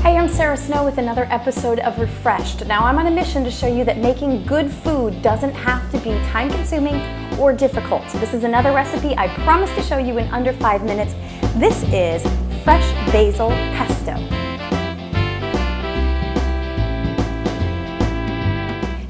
Hey, I'm Sara Snow with another episode of Refreshed. Now I'm on a mission to show you that making good food doesn't have to be time-consuming or difficult. So this is another recipe I promise to show you in under 5 minutes. This is fresh basil pesto.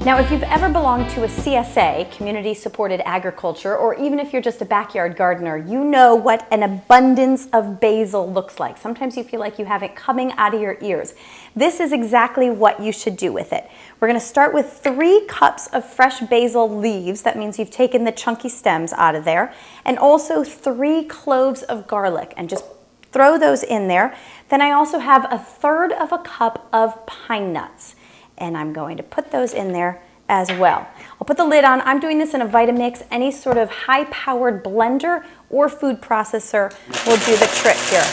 Now, if you've ever belonged to a CSA, Community Supported Agriculture, or even if you're just a backyard gardener, you know what an abundance of basil looks like. Sometimes you feel like you have it coming out of your ears. This is exactly what you should do with it. We're going to start with 3 cups of fresh basil leaves. That means you've taken the chunky stems out of there. And also 3 cloves of garlic, and just throw those in there. Then I also have 1/3 of a cup of pine nuts, and I'm going to put those in there as well. I'll put the lid on. I'm doing this in a Vitamix. Any sort of high-powered blender or food processor will do the trick here.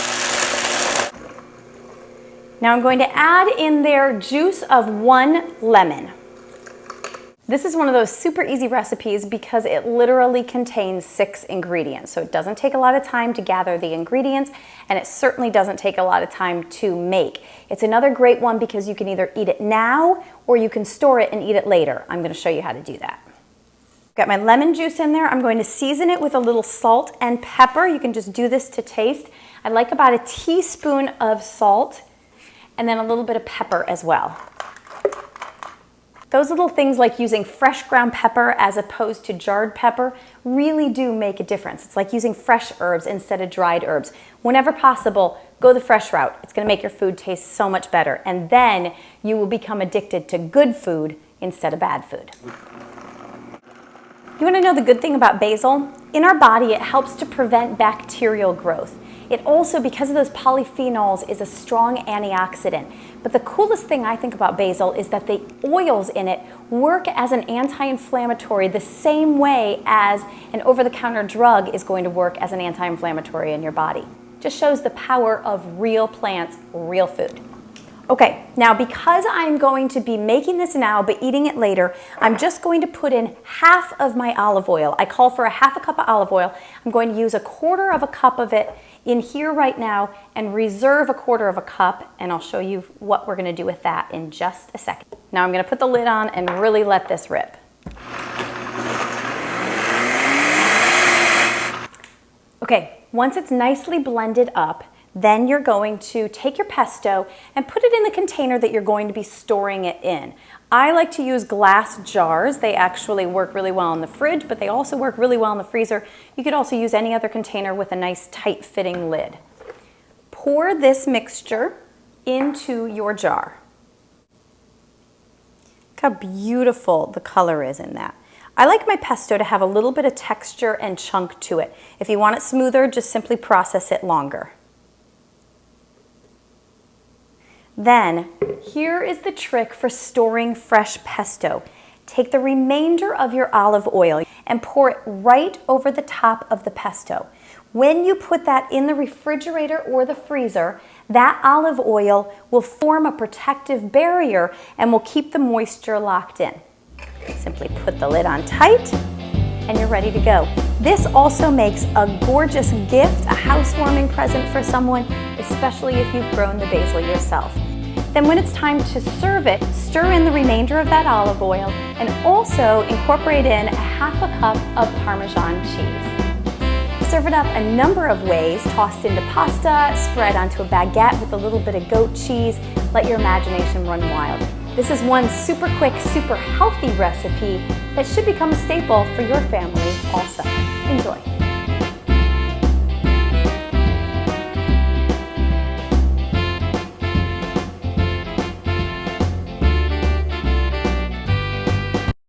Now I'm going to add in there juice of 1 lemon. This is one of those super easy recipes because it literally contains 6 ingredients. So it doesn't take a lot of time to gather the ingredients, and it certainly doesn't take a lot of time to make. It's another great one because you can either eat it now or you can store it and eat it later. I'm going to show you how to do that. Got my lemon juice in there. I'm going to season it with a little salt and pepper. You can just do this to taste. I like about 1 teaspoon of salt and then a little bit of pepper as well. Those little things like using fresh ground pepper as opposed to jarred pepper really do make a difference. It's like using fresh herbs instead of dried herbs. Whenever possible, go the fresh route. It's going to make your food taste so much better. And then you will become addicted to good food instead of bad food. You want to know the good thing about basil? In our body, it helps to prevent bacterial growth. It also, because of those polyphenols, is a strong antioxidant. But the coolest thing I think about basil is that the oils in it work as an anti-inflammatory the same way as an over-the-counter drug is going to work as an anti-inflammatory in your body. Just shows the power of real plants, real food. Okay, now because I'm going to be making this now but eating it later, I'm just going to put in half of my olive oil. I call for 1/2 cup of olive oil. I'm going to use 1/4 cup of it in here right now and reserve 1/4 cup, and I'll show you what we're going to do with that in just a second. Now I'm going to put the lid on and really let this rip. Okay, once it's nicely blended up, then you're going to take your pesto and put it in the container that you're going to be storing it in. I like to use glass jars. They actually work really well in the fridge, but they also work really well in the freezer. You could also use any other container with a nice tight fitting lid. Pour this mixture into your jar. Look how beautiful the color is in that. I like my pesto to have a little bit of texture and chunk to it. If you want it smoother, just simply process it longer. Then, here is the trick for storing fresh pesto. Take the remainder of your olive oil and pour it right over the top of the pesto. When you put that in the refrigerator or the freezer, that olive oil will form a protective barrier and will keep the moisture locked in. Simply put the lid on tight and you're ready to go. This also makes a gorgeous gift, a housewarming present for someone, especially if you've grown the basil yourself. Then when it's time to serve it, stir in the remainder of that olive oil and also incorporate in 1/2 cup of Parmesan cheese. Serve it up a number of ways, tossed into pasta, spread onto a baguette with a little bit of goat cheese. Let your imagination run wild. This is one super quick, super healthy recipe that should become a staple for your family also. Enjoy.